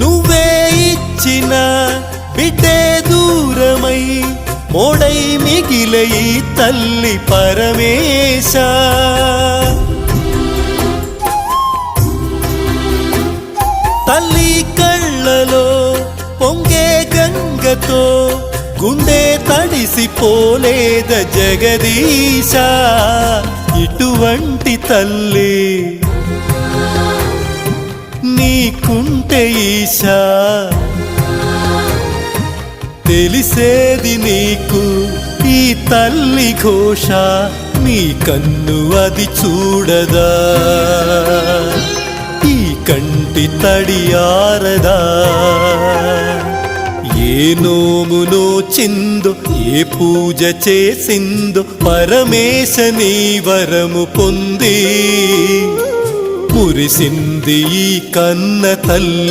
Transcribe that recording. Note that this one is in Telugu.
నువ్వే ఇచ్చిన బిడ్డే దూరమై మోడై మిగిలే ఈ తల్లి పరమేశ. తల్లి కళ్ళలో పొంగే గంగతో గుండె తడిసిపోలేద జగదీశ. ఇటువంటి తల్లి నీకుంటే ఈశా, తెలిసేది నీకు ఈ తల్లి ఘోష. నీ కన్ను అది చూడదా, ఈ కంటి తడి ఆరదా. ఏ నోమునో చిందో, ఏ పూజ చేసిందో పరమేశ నీ వరము పొంది మురిసింది ఈ కన్న తల్లి.